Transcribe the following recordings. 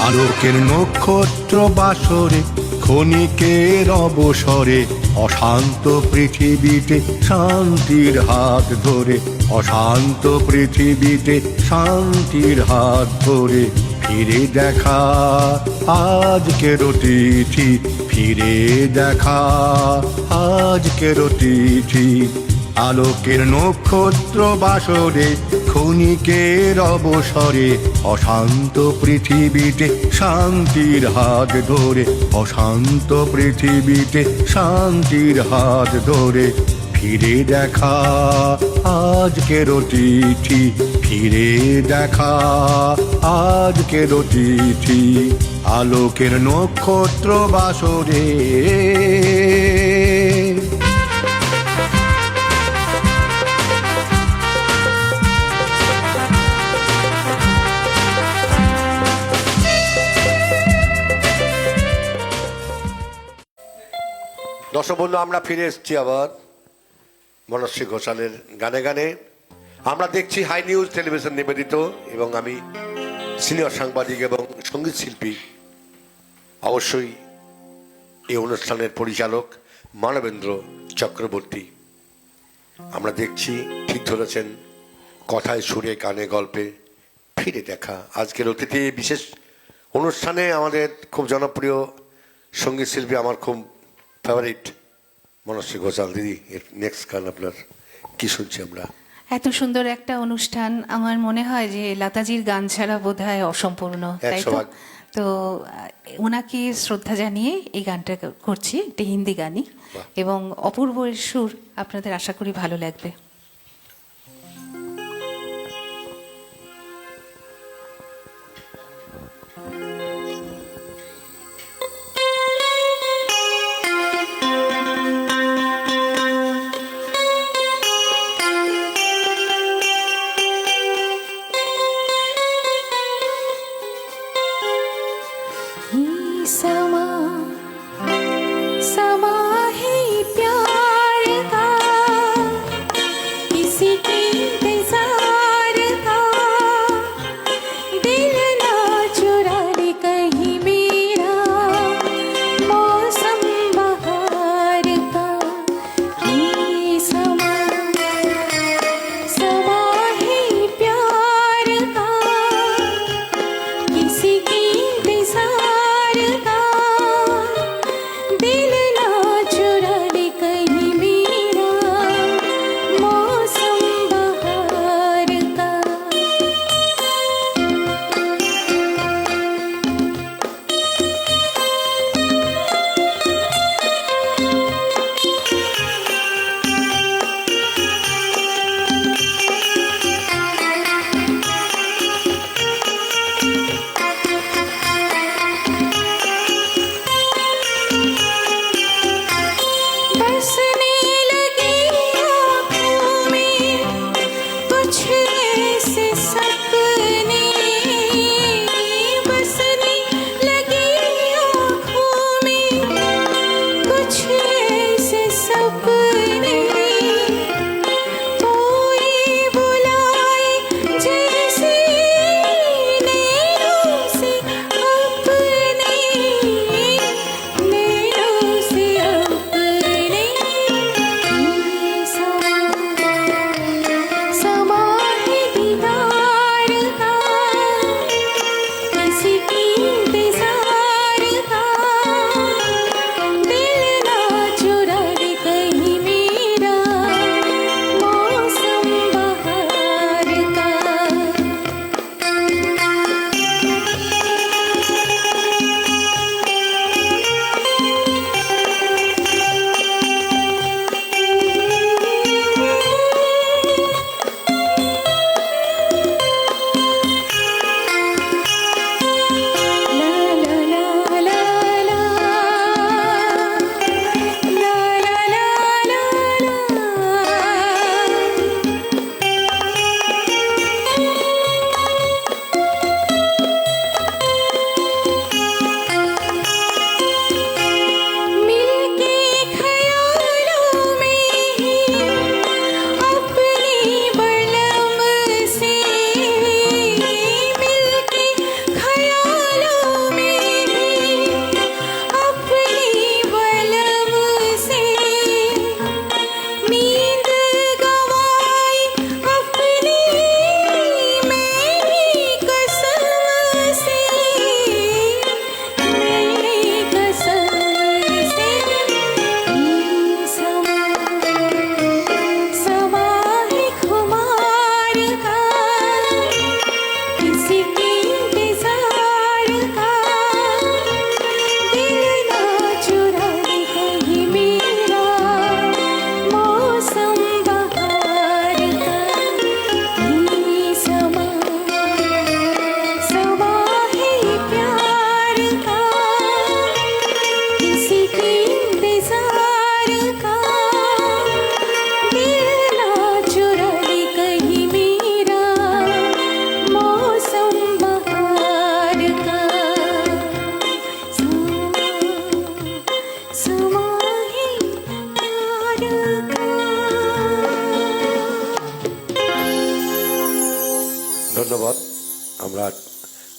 আলোকের নক্ষত্র বাসরে ক্ষণিকের অবসরে অশান্ত পৃথিবীতে শান্তির হাত ধরে, অশান্ত পৃথিবীতে শান্তির হাত ধরে ফিরে দেখা আজকের তিথি, ফিরে দেখা আজকের তিথি। আলোকের নক্ষত্র বাসরে ক্ষণিকের অবসরে অশান্ত পৃথিবীতে শান্তির হাত ধরে, অশান্ত পৃথিবীতে শান্তির হাত ধরে ফিরে দেখা আজকের তিথি, ফিরে দেখা আজকের তিথি। আলোকের নক্ষত্র বাসরে দর্শক বন্ধু, আমরা ফিরে এসেছি আবার মনস্বী ঘোষালের গানে গানে। আমরা দেখছি হাই নিউজ টেলিভিশন নিবেদিত এবং আমি সিনিয়র সাংবাদিক এবং সঙ্গীত শিল্পী, অবশ্যই এই অনুষ্ঠানের পরিচালক মানবেন্দ্র চক্রবর্তী। আমরা দেখছি, ঠিক ধরেছেন, কথায় সুরে গানে গল্পে ফিরে দেখা আজকের অতিথি। বিশেষ অনুষ্ঠানে আমাদের খুব জনপ্রিয় সঙ্গীত শিল্পী, আমার খুব ফেভারিট মনস্বী ঘোষাল দিদি। নেক্সট গান আপনার কি শুনছি আমরা? এত সুন্দর একটা অনুষ্ঠান, আমার মনে হয় যে লতাজির গান ছাড়া বোধহয় অসম্পূর্ণ, তাই তো? তো ওনাকে শ্রদ্ধা জানিয়ে এই গানটা করছি, একটি হিন্দি গানই, এবং অপূর্ব সুর আপনাদের আশা করি ভালো লাগবে।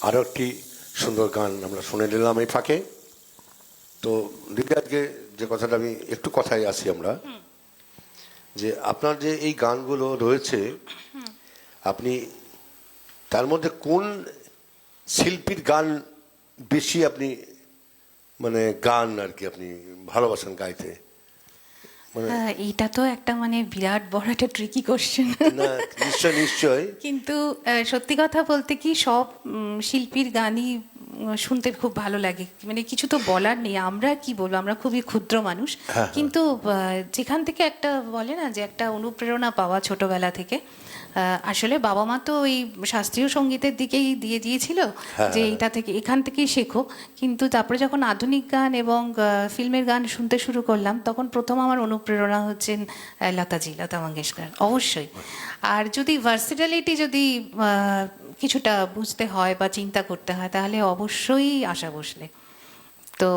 আরও একটি সুন্দর গান আমরা শুনে নিলাম এই ফাঁকে। তো দিদি, আজকে যে কথাটা আমি একটু কথায় আসি আমরা, যে আপনার যে এই গানগুলো রয়েছে, আপনি তার মধ্যে কোন শিল্পীর গান বেশি আপনি মানে গান আর কি আপনি ভালোবাসেন গাইতে? এইটা তো একটা মানে বিরাট বড় একটা ট্রিকি কোশ্চেন। না, নিশ্চয় নিশ্চয়। কিন্তু সত্যি কথা বলতে কি, সব শিল্পীর গানই শুনতে খুব ভালো লাগে, মানে কিছু তো বলার নেই। আমরা কি বলবো, আমরা খুবই ক্ষুদ্র মানুষ, কিন্তু যেখান থেকে একটা বলে না যে একটা অনুপ্রেরণা পাওয়া ছোটবেলা থেকে, আসলে বাবা মা তো ওই শাস্ত্রীয় সঙ্গীতের দিকেই দিয়ে দিয়েছিল যে এইটা থেকে এখান থেকেই শেখো। কিন্তু তারপরে যখন আধুনিক গান এবং ফিল্মের গান শুনতে শুরু করলাম, তখন প্রথম আমার অনুপ্রেরণা হচ্ছেন লতা মঙ্গেশকর, অবশ্যই। আর যদি ভার্সিটালিটি যদি কিছুটা বুঝতে হয় বা চিন্তা করতে হয়, তাহলে অবশ্যই আশা ভোসলে। তো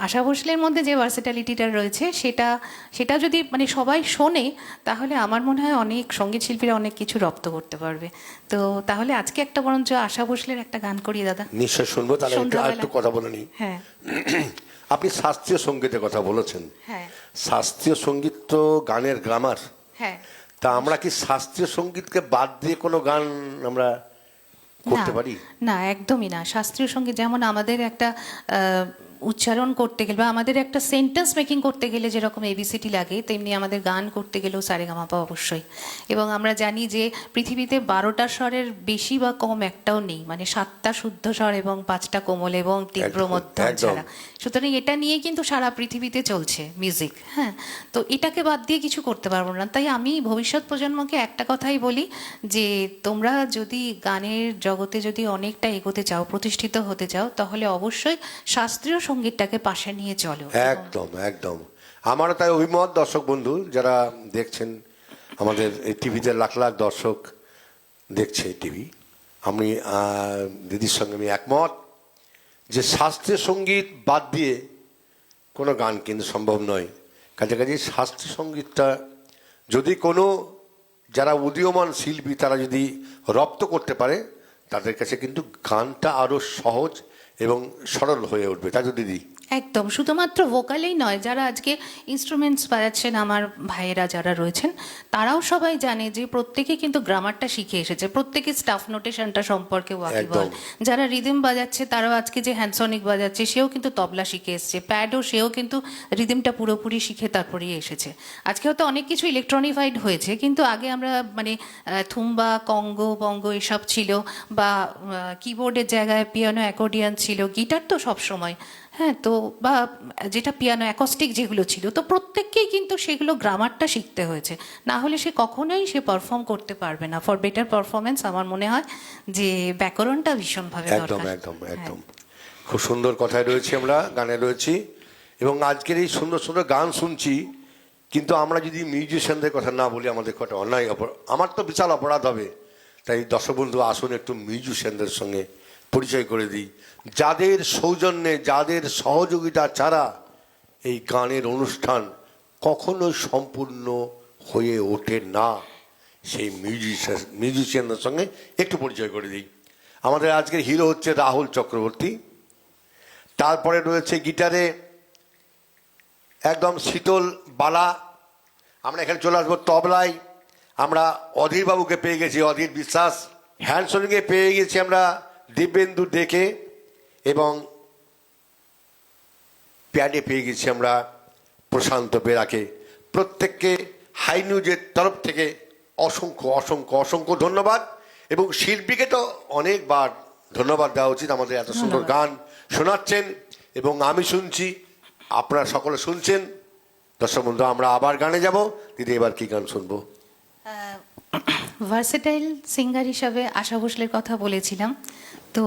আশা ভোসলের মধ্যে যে ভার্সিটালিটিটা রয়েছে, সেটা যদি মানে সবাই শোনে, তাহলে আমার মনে হয় অনেক সঙ্গীত শিল্পীরা অনেক কিছু রপ্ত করতে পারবে। তো তাহলে আজকে একটা বরঞ্চ আশা ভোসলের একটা গান করিয়ে দাদা। নিশ্চয় শুনবো। তাহলে একটু কথা বলে নিই। হ্যাঁ, আপনি শাস্ত্রীয় সঙ্গীতের কথা বলেছেন। হ্যাঁ, শাস্ত্রীয় সঙ্গীত তো গানের গ্রামার। হ্যাঁ। তা আমরা কি শাস্ত্রীয় সঙ্গীতকে বাদ দিয়ে কোনো গান আমরা করতে পারি? না, একদমই না। শাস্ত্রীয় সঙ্গীত যেমন আমাদের একটা উচ্চারণ করতে গেলে বা আমাদের একটা সেন্টেন্স মেকিং করতে গেলে যেরকম এবিসিডি লাগে, তেমনি আমাদের গান করতে গেলেও সারেগামাপা অবশ্যই। এবং আমরা জানি যে পৃথিবীতে 12টা স্বরের বেশি বা কম একটাও নেই, মানে 7টা শুদ্ধ স্বর এবং 5টা কোমল এবং তীব্র মধ্যম ছাড়া। সুতরাং এটা নিয়ে কিন্তু সারা পৃথিবীতে চলছে মিউজিক। হ্যাঁ, তো এটাকে বাদ দিয়ে কিছু করতে পারবো না। তাই আমি ভবিষ্যৎ প্রজন্মকে একটা কথাই বলি, যে তোমরা যদি গানের জগতে যদি অনেকটা এগোতে চাও, প্রতিষ্ঠিত হতে চাও, তাহলে অবশ্যই শাস্ত্রীয় সঙ্গীতটাকে পাশে নিয়ে চলো। একদম একদম, আমারও তাই অভিমত। দর্শক বন্ধু যারা দেখছেন, আমাদের এই টিভিতে লাখ লাখ দর্শক দেখছে টিভি, আমি দিদির সঙ্গে আমি একমত যে শাস্ত্রীয় সঙ্গীত বাদ দিয়ে কোনো গান কিন্তু সম্ভব নয়। কাছাকাছি শাস্ত্রীয় সঙ্গীতটা যদি কোনো যারা উদীয়মান শিল্পী তারা যদি রপ্ত করতে পারে, তাদের কাছে কিন্তু গানটা আরও সহজ এবং সরল হয়ে উঠবে, তাই তো দিদি? একদম, শুধুমাত্র ভোকালেই নয়, যারা আজকে ইনস্ট্রুমেন্টস বাজাচ্ছেন আমার ভাইয়েরা যারা রয়েছেন, তারাও সবাই জানে যে প্রত্যেকে কিন্তু গ্রামারটা শিখে এসেছে, প্রত্যেকে স্টাফ নোটেশনটা সম্পর্কে ওয়াকিবহাল। যারা রিদম বাজাচ্ছে, তারাও আজকে যে হ্যান্ডসনিক বাজাচ্ছে, সেও কিন্তু তবলা শিখে এসেছে, প্যাডও সেও কিন্তু রিদমটা পুরোপুরি শিখে তারপরেই এসেছে। আজকে হয়তো অনেক কিছু ইলেকট্রনিফাইড হয়েছে, কিন্তু আগে আমরা মানে থুম্বা, কঙ্গো, বঙ্গো এসব ছিল, বা কিবোর্ডের জায়গায় পিয়ানো, অ্যাকর্ডিয়ান ছিল, গিটার তো সবসময়। হ্যাঁ, তো বা যেটা পিয়ানো অ্যাকস্টিক যেগুলো ছিল, তো প্রত্যেককেই কিন্তু সেগুলো গ্রামারটা শিখতে হয়েছে, না হলে সে কখনোই সে পারফর্ম করতে পারবে না। ফর বেটার পারফরমেন্স আমার মনে হয় যে ব্যাকরণটা ভীষণভাবে একদম একদম একদম। খুব সুন্দর কথায় রয়েছি, আমরা গানে রয়েছি, এবং আজকের এই সুন্দর সুন্দর গান শুনছি, কিন্তু আমরা যদি মিউজিশিয়ানদের কথা না বলি আমাদের কটা অন্যায় আমার তো বিশাল অপরাধ হবে। তাই দর্শক বন্ধু আসুন একটু মিউজিশিয়ানদের সঙ্গে পরিচয় করে দিই, যাদের সৌজন্যে, যাদের সহযোগিতা ছাড়া এই গানের অনুষ্ঠান কখনোই সম্পূর্ণ হয়ে ওঠে না। সেই মিউজিশিয়ানদের সঙ্গে একটু পরিচয় করে দিই। আমাদের আজকের হিরো হচ্ছে রাহুল চক্রবর্তী, তারপরে রয়েছে গিটারে একদম শীতল বালা। আমরা এখানে চলে আসবো তবলায়, আমরা অধীর বাবুকে পেয়ে গেছি, অধীর বিশ্বাস। হ্যান্ডসনিংয়ে পেয়ে গেছি আমরা দিব্যেন্দু ডেকে, এবং প্যাডে পেয়ে গেছি আমরা প্রশান্ত বেরাকে। প্রত্যেককে হাই নিউজের তরফ থেকে অসংখ্য অসংখ্য অসংখ্য ধন্যবাদ, এবং শিল্পীকে তো অনেকবার ধন্যবাদ দেওয়া উচিত, আমাদের এত সুন্দর গান শোনাচ্ছেন এবং আমি শুনছি, আপনারা সকলে শুনছেন। দর্শক বন্ধু, আমরা আবার গানে যাব। দিদি, এবার কি গান শুনবো? ভার্সেটাইল সিঙ্গার হিসাবে আশা ভোসলের কথা বলেছিলাম, তো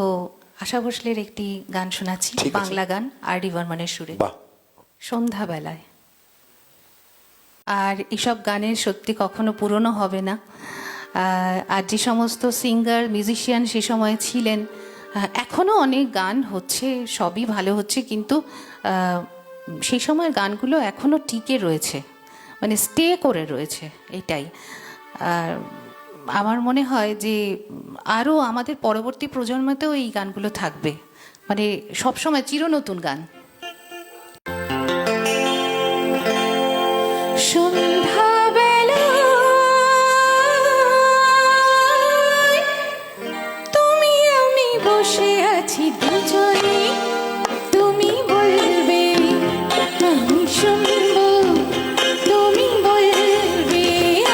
আশা ভোসলের একটি গান শোনাচ্ছি, বাংলা গান, আর ডি বর্মনের সুরে, সন্ধ্যাবেলায়। আর এসব গানের সত্যি কখনো পুরনো হবে না। আর যে সমস্ত সিঙ্গার মিউজিশিয়ান সে সময় ছিলেন, এখনও অনেক গান হচ্ছে, সবই ভালো হচ্ছে, কিন্তু সেই সময়ের গানগুলো এখনও টিকে রয়েছে, মানে স্টে করে রয়েছে, এটাই। আর আমার মনে হয় যে আরও আমাদের পরবর্তী প্রজন্মতেও এই গানগুলো থাকবে, মানে সবসময় চিরনতুন গান। সন্ধ্যাবেলায় তুমি আমি বসে আছি দুজনে, তুমি বলবে আমি শুনবো, তুমি বলবে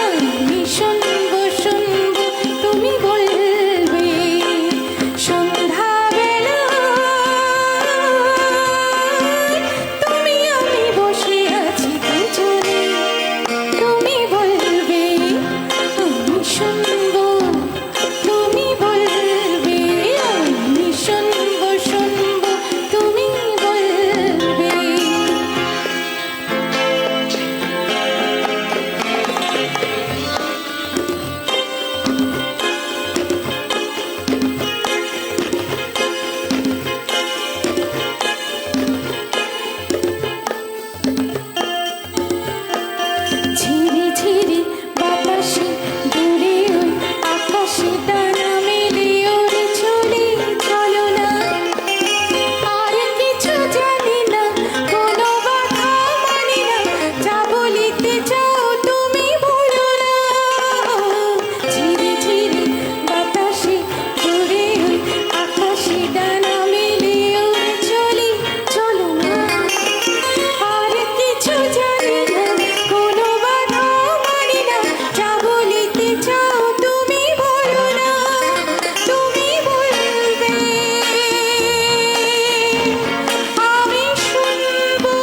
আমি শুনবো, শুনবো তুমি বলবে। সন্ধ্যাবেলায় তুমি আমি বসে আছি দুজনে, তুমি বলবে আমি শুনবো, তুমি বলবে আমি শুনবো, শুনবো তুমি বলবে। ঝিরি ঝিরি বাতাসে দূরে ওই আকাশে ডানা মেলে ওরে চলে চলো না, আর কিছু জানি না, কোনো বাধা মানি না, যা বলিতে চাও তুমি বলো না। ঝিরি ঝিরি বাতাসে দূরে ওই আকাশে ডানা মেলে ওরে চলে চলো না, আর কিছু জানি না, কোনো বাধা মানি না, যা বলিতে চাও তুমি বলো না। তুমি বলবে আমি শুনবো,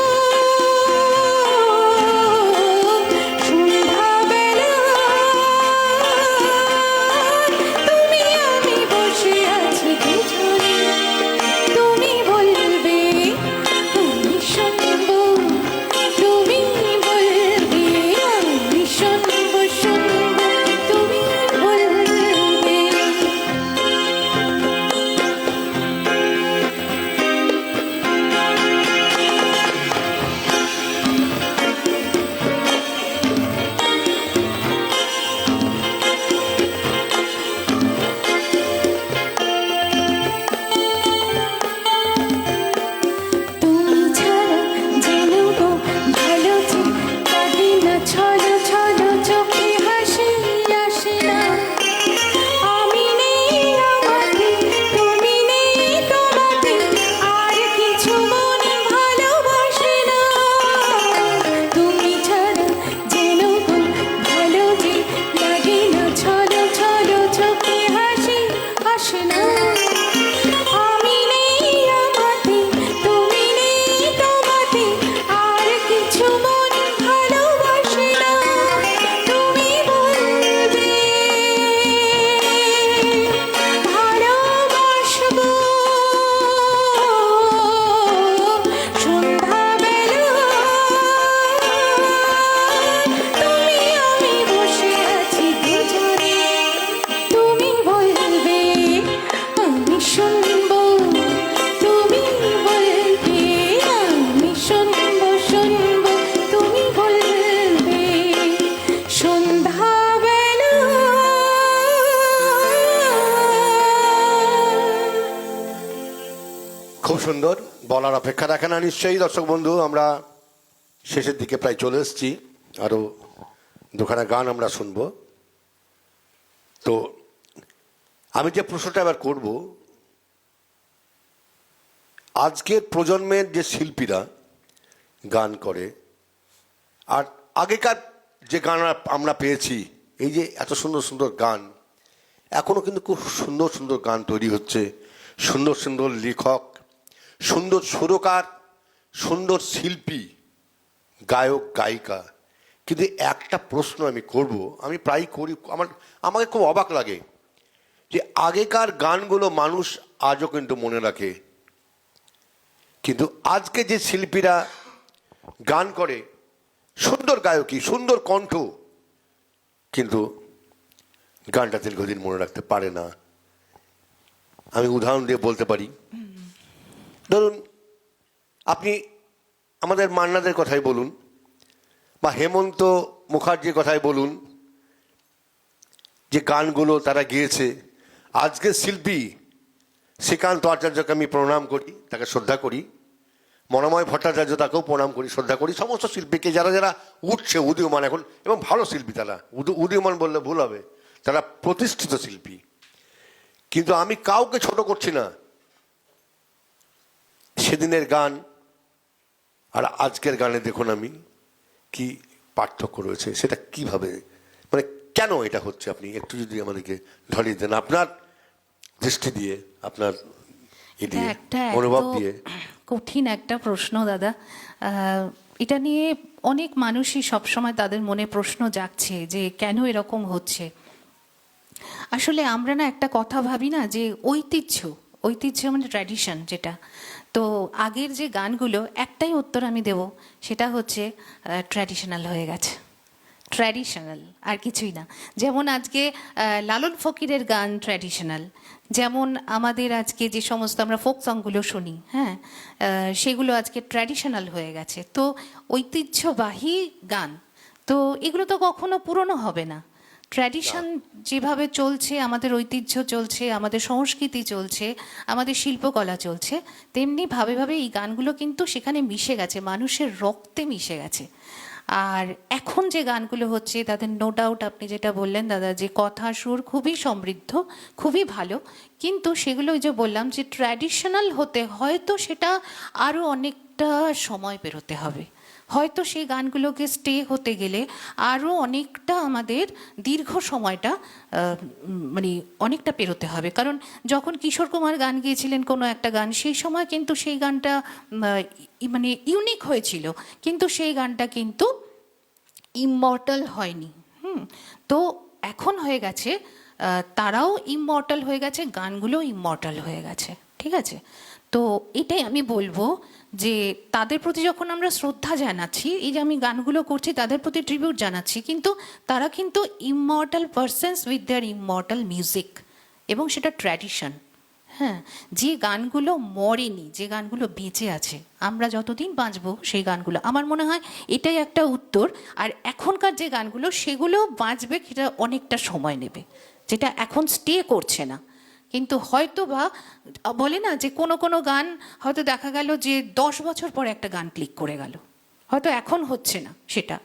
সন্ধ্যাবেলায় তুমি আমি বসে আছি দুজনে, তুমি বলবে আমি শুনবো, তুমি বলবে আমি শুনবো, শুনবো তুমি বলবে। তুমি ছাড়া যেন গো ভালো যে লাগে না, ছলো ছলো চোখে হাসি আসে না। আমি নেই আমাকে, তুমি নেই তোমাকে, আর কিছু মনে ভালোবাসে না। তুমি ছাড়া যেন গো ভালো যে লাগে না, ছলো ছলো চোখে হাসি আসে না। আমি নেই আমাকে, তুমি নেই তোমাকে, আর কিছু মন ভালোবাসে না। তুমি বলবে ভালোবাসবো, সন্ধ্যাবেলায় তুমি আমি বসে আছি দুজনে, তুমি বলবে আমি শুনবো, তুমি বলবে আমি শুনবো, শুনবো তুমি বলবে। সন্ধ্যাবেলায় খুব সুন্দর, বলার অপেক্ষা রাখে না নিশ্চয়ই দর্শক বন্ধু। আমরা শেষের দিকে প্রায় চলে এসেছি, আরও দুখানা গান আমরা শুনবো। তো আমি যে প্রশ্নটা এবার করব, আজকের প্রজন্মের যে শিল্পীরা গান করে আর আগেকার যে গান আমরা পেয়েছি, এই যে এত সুন্দর সুন্দর গান, এখনও কিন্তু খুব সুন্দর সুন্দর গান তৈরি হচ্ছে, সুন্দর সুন্দর লেখক, সুন্দর সুরকার, সুন্দর শিল্পী, গায়ক গায়িকা। কিন্তু একটা প্রশ্ন আমি করব, আমি প্রায় করি, আমাকে খুব অবাক লাগে যে আগেকার গানগুলো মানুষ আজও কিন্তু মনে রাখে, কিন্তু আজকে যে শিল্পীরা গান করে, সুন্দর গায়কী, সুন্দর কণ্ঠ, কিন্তু গানটা দীর্ঘদিন মনে রাখতে পারে না। আমি উদাহরণ দিয়ে বলতে পারি, ধরুন আপনি আমাদের মান্নাদের কথাই বলুন বা হেমন্ত মুখার্জির কথাই বলুন, যে গানগুলো তারা গেয়েছে, আজকের শিল্পী শ্রীকান্ত আচার্যকে আমি প্রণাম করি, তাকে শ্রদ্ধা করি, মনোময় ভট্টাচার্য তাকেও প্রণাম করি, শ্রদ্ধা করি, সমস্ত শিল্পীকে যারা যারা উঠছে উদীয়মান এখন, এবং ভালো শিল্পী তারা, উদীয়মান বললে ভুল হবে, তারা প্রতিষ্ঠিত শিল্পী। কিন্তু আমি কাউকে ছোট করছি না। সেদিনের গান আর আজকের গানে দেখুন আমি কি পার্থক্য রয়েছে, সেটা কিভাবে, মানে কেন এটা হচ্ছে, আপনি একটু যদি আমাদেরকে ধরিয়ে দেন আপনার দৃষ্টি দিয়ে, আপনার একটা অনুভব এত দিয়ে। কঠিন একটা প্রশ্ন দাদা। এটা নিয়ে অনেক মানুষই সবসময় তাদের মনে প্রশ্ন জাগছে যে কেন এরকম হচ্ছে। আসলে আমরা না একটা কথা ভাবি না যে ঐতিহ্য, ঐতিহ্য মানে ট্র্যাডিশন যেটা। তো আগের যে গানগুলো, একটাই উত্তর আমি দেব, সেটা হচ্ছে ট্র্যাডিশনাল হয়ে গেছে, ট্র্যাডিশনাল, আর কিছুই না। যেমন আজকে লালন ফকিরের গান ট্র্যাডিশনাল, যেমন আমাদের আজকে যে সমস্ত আমরা ফোক সংগুলো শুনি, হ্যাঁ, সেগুলো আজকে ট্র্যাডিশনাল হয়ে গেছে। তো ঐতিহ্যবাহী গান, তো এগুলো তো কখনো পুরনো হবে না। ট্র্যাডিশন যেভাবে চলছে, আমাদের ঐতিহ্য চলছে, আমাদের সংস্কৃতি চলছে, আমাদের শিল্পকলা চলছে, তেমনি ভাবে ভাবে এই গানগুলো কিন্তু সেখানে মিশে গেছে, মানুষের রক্তে মিশে গেছে। আর এখন যে গানগুলো হচ্ছে তাদের নো ডাউট, আপনি যেটা বললেন দাদা, যে কথা সুর খুবই সমৃদ্ধ, খুবই ভালো, কিন্তু সেগুলো ওই যে বললাম যে ট্র্যাডিশনাল হতে হয়তো সেটা আরও অনেকটা সময় পেরোতে হবে, হয়তো সেই গানগুলোকে স্টে হতে গেলে আরও অনেকটা আমাদের দীর্ঘ সময়টা মানে অনেকটা পেরোতে হবে। কারণ যখন কিশোর কুমার গান গেয়েছিলেন কোনো একটা গান, সেই সময় কিন্তু সেই গানটা মানে ইউনিক হয়েছিল, কিন্তু সেই গানটা কিন্তু ইমমর্টাল হয়নি। তো এখন হয়ে গেছে, তারাও ইমমর্টাল হয়ে গেছে, গানগুলো ইমমর্টাল হয়ে গেছে, ঠিক আছে? তো এটাই আমি বলবো যে তাদের প্রতি যখন আমরা শ্রদ্ধা জানাচ্ছি, এই যে আমি গানগুলো করছি তাদের প্রতি ট্রিবিউট জানাচ্ছি, কিন্তু তারা কিন্তু immortal persons with their immortal music, এবং সেটা ট্র্যাডিশন। হ্যাঁ, যে গানগুলো মরেনি, যে গানগুলো বেঁচে আছে, আমরা যতদিন বাঁচবো সেই গানগুলো, আমার মনে হয় এটাই একটা উত্তর। আর এখনকার যে গানগুলো, সেগুলো বাঁচবে, সেটা অনেকটা সময় নেবে, যেটা এখন স্টে করছে না। কিন্তু হয়তো বা বলে না যে কোনো কোনো গান হয়তো দেখা গেল যে 10 বছর পরে একটা গান ক্লিক করে গেল, হয়তো এখন হচ্ছে না সেটা,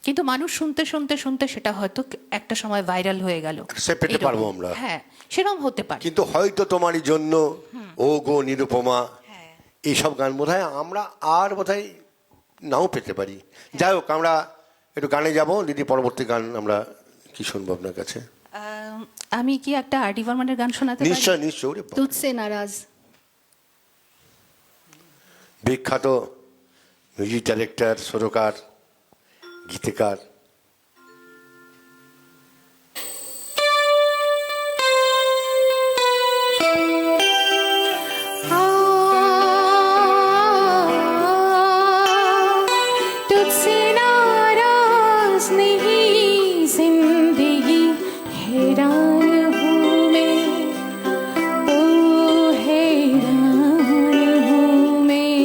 কিন্তু মানুষ শুনতে শুনতে শুনতে সেটা হয়তো একটা সময় ভাইরাল হয়ে গেল, সে পেতে পারবো আমরা। হ্যাঁ, সেরকম হতে পারে। কিন্তু হয়তো তোমারই জন্য, ও গো নিরুপমা, এইসব গান বোধহয় আমরা আর বোধহয় নাও পেতে পারি। যাই হোক, আমরা একটু গানে যাব দিদি, পরবর্তী গান আমরা কি শুনবো আপনার কাছে? আমি কি একটা আর ডি বর্মনের গান শোনাতে পারি? নিশ্চয় নিশ্চয়। ওরে বাবা। তুঝসে নারাজ। বিখ্যাত মিউজিক ডাইরেক্টর, সুরকার, গীতিকার। तुझसे नाराज नहीं जिंदगी, हैरान हूँ मैं, ओ हैरान हूँ मैं।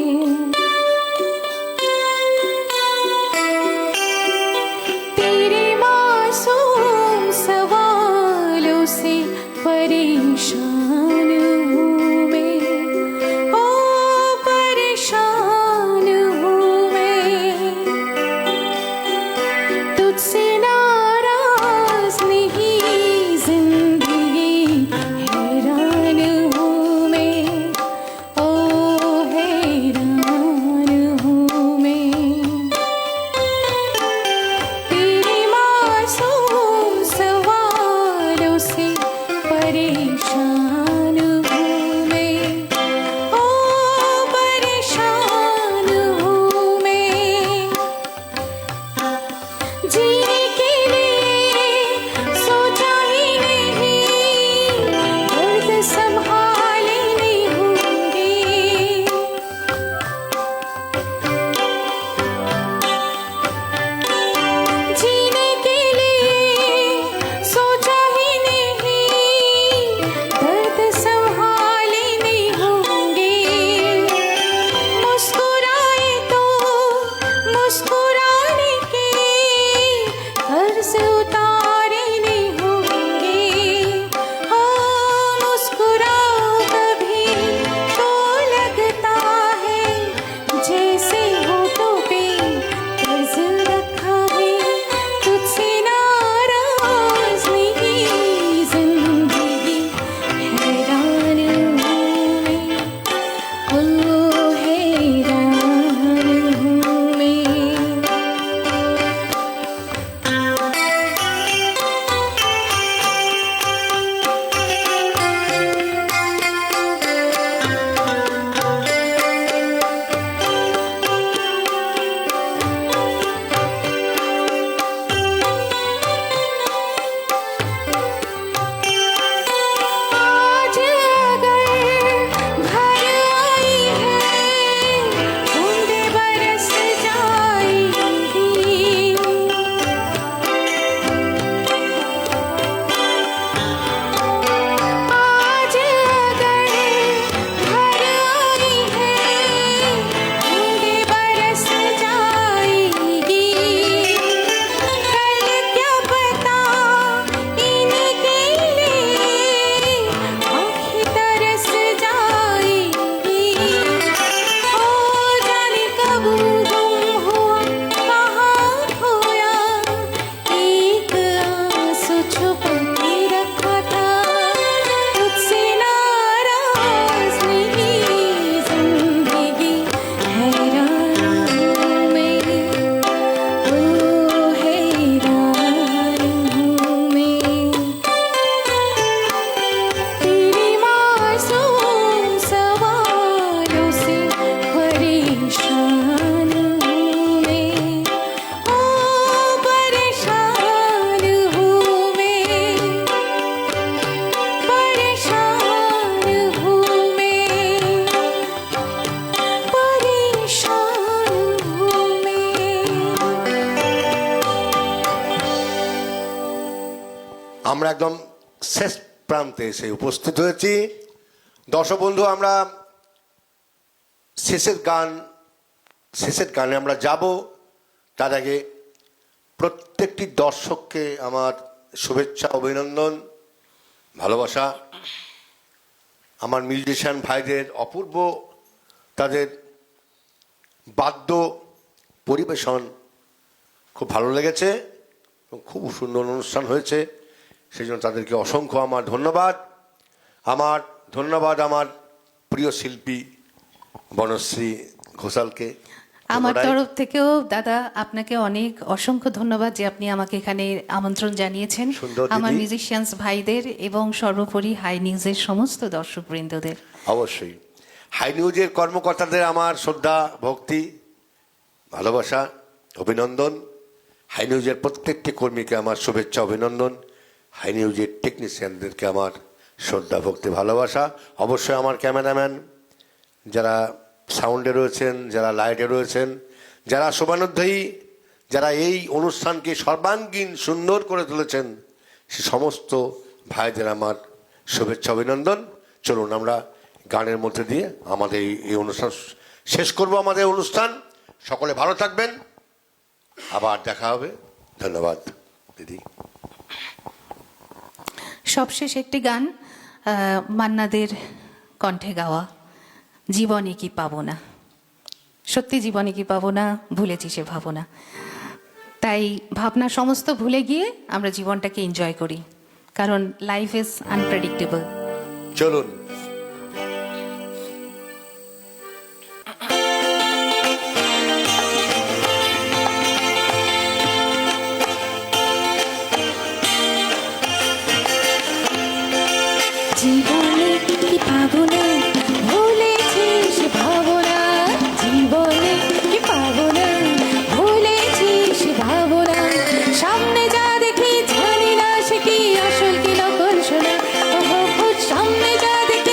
আমরা একদম শেষ প্রান্তে এসে উপস্থিত হয়েছি। দর্শক বন্ধু, আমরা শেষের গানে আমরা যাব। তার আগে প্রত্যেকটি দর্শককে আমার শুভেচ্ছা, অভিনন্দন, ভালোবাসা। আমার মিউজিশিয়ান ভাইদের অপূর্ব তাদের বাদ্য পরিবেশন খুব ভালো লেগেছে এবং খুব সুন্দর অনুষ্ঠান হয়েছে। সেই জন্য তাদেরকে অসংখ্য আমার ধন্যবাদ। আমার প্রিয় শিল্পী বনশ্রী ঘোষালকে আমার তরফ থেকেও দাদা আপনাকে অনেক অসংখ্য ধন্যবাদ যে আপনি আমাকে এখানে আমন্ত্রণ জানিয়েছেন। সুন্দর দিদি। আমার মিউজিশিয়ানস ভাইদের এবং সর্বোপরি হাই নিউজের সমস্ত দর্শকবৃন্দদের অবশ্যই হাই নিউজের কর্মকর্তাদের আমার শ্রদ্ধা, ভক্তি, ভালোবাসা, অভিনন্দন। হাই নিউজের প্রত্যেকটি কর্মীকে আমার শুভেচ্ছা, অভিনন্দন। হাই নিউজের টেকনিশিয়ানদেরকে আমার শ্রদ্ধা, ভক্তি, ভালোবাসা। অবশ্যই আমার ক্যামেরাম্যান যারা সাউন্ডে রয়েছেন, যারা লাইটে রয়েছেন, যারা শোভানোধ্যায়ী, যারা এই অনুষ্ঠানকে সর্বাঙ্গীন সুন্দর করে তুলেছেন, সে সমস্ত ভাইদের আমার শুভেচ্ছা, অভিনন্দন। চলুন আমরা গানের মধ্যে দিয়ে আমাদের এই অনুষ্ঠান শেষ করব। আমাদের অনুষ্ঠান, সকলে ভালো থাকবেন, আবার দেখা হবে। ধন্যবাদ দিদি। সবশেষ একটি গান মান্নাদের কণ্ঠে গাওয়া, জীবনে কি পাবো না। সত্যি জীবনে কি পাবো না, ভুলেছি সে ভাবনা। তাই ভাবনা সমস্ত ভুলে গিয়ে আমরা জীবনটাকে এনজয় করি, কারণ লাইফ ইজ আনপ্রেডিক্টেবল। চলুন। জীবনে কি পাবো না, ভুলেছি সে ভাবনা। জীবনে কি পাবো না, ভুলেছি সে ভাবনা। সামনে যা দেখি জানি না সে কি আসল কি নকল শোনা। সামনে যা দেখি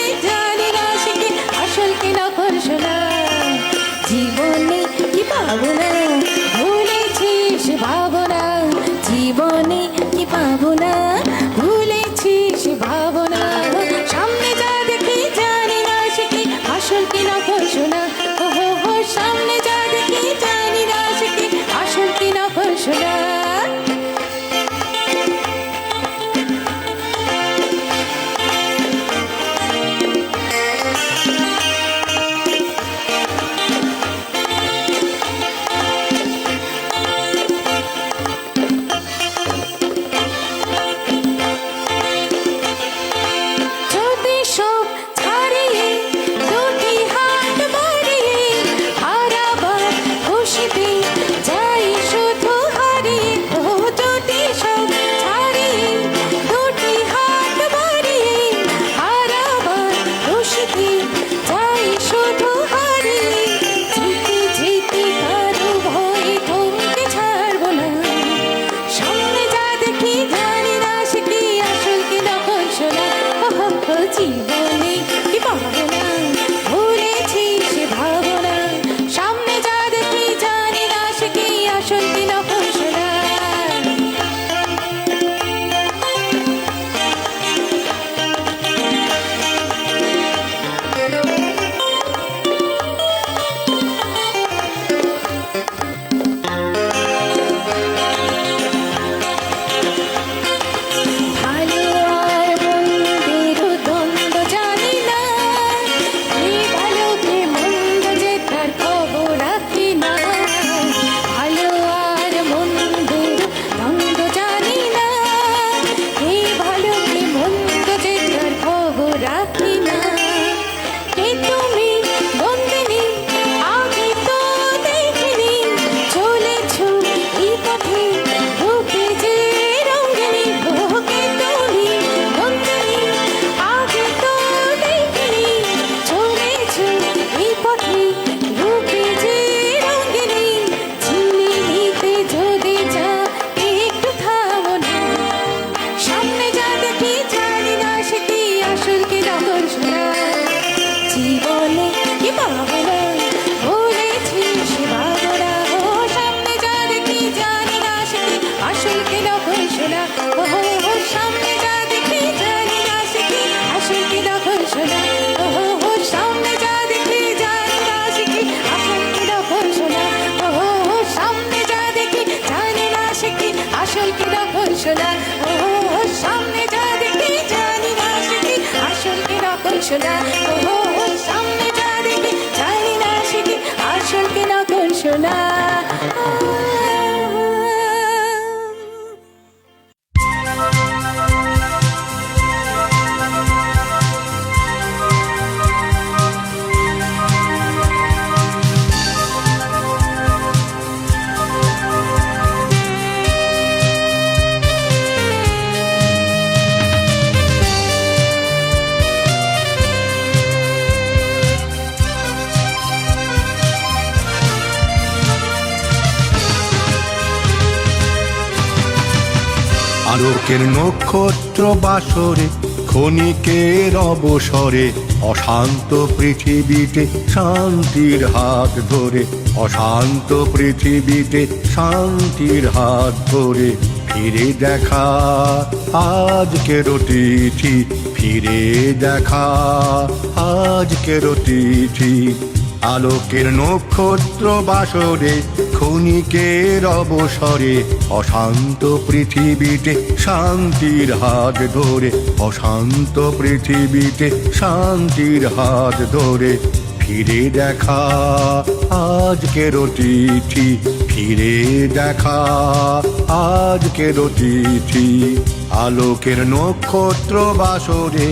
শোনা ও সামনে যা দেখি জানি না সে কি আসল কি নকল শোনা আলোকের নক্ষত্র বাসরে ক্ষণিকের অবসরে অশান্ত পৃথিবীতে শান্তির হাত ধরে অশান্ত পৃথিবীতে শান্তির হাত ধরে ফিরে দেখা আজকের তিথি ফিরে দেখা আজকের তিথি আলোকের নক্ষত্র বাসরে ক্ষণিকের অবসরে অশান্ত পৃথিবীতে শান্তির হাত ধরে অশান্ত পৃথিবীতে শান্তির হাত ধরে ফিরে দেখা আজকের তিথি ফিরে দেখা আজকের তিথি আলোকের নক্ষত্র বাসরে